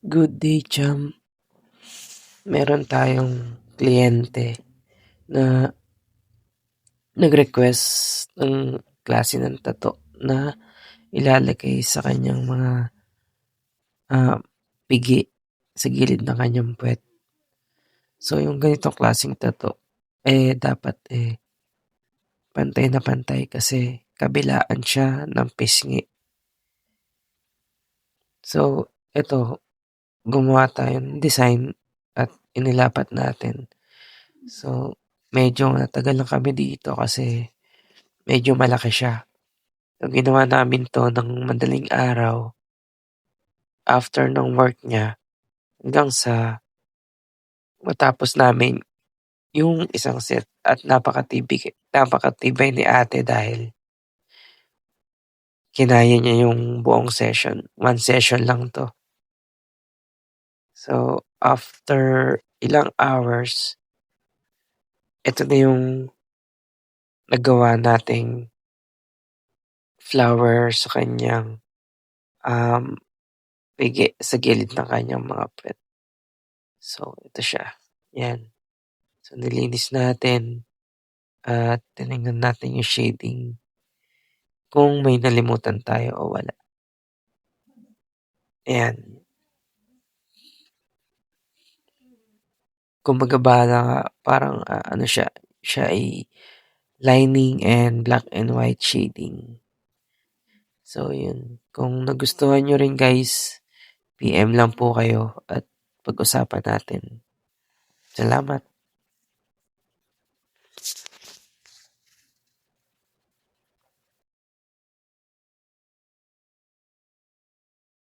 Good day, Jam. Meron tayong kliyente na nag-request ng klase ng tattoo na ilalagay sa kanyang mga pigi sa gilid ng kanyang puwet. So, yung ganitong klaseng tattoo, dapat pantay na pantay kasi kabilaan siya ng pisngi. So, eto gumawa tayo ng design at inilapat natin. So, medyo natagal kami dito kasi medyo malaki siya. So, ginawa namin 'to ng madaling araw after ng work niya hanggang sa matapos namin yung isang set at napakatibay ni ate dahil kinaya niya yung buong session. 1 session lang 'to. So, after ilang hours, eto na yung nagawa nating flower sa kanyang, pigi sa gilid ng kanyang mga puwet. So, ito siya, 'yan. So, nilinis natin at tinignan natin yung shading kung may nalimutan tayo o wala. Ayan, kumbaga parang, ano siya ay lining and black and white shading. So, yun. Kung nagustuhan niyo rin guys, PM lang po kayo at pag-usapan natin. Salamat.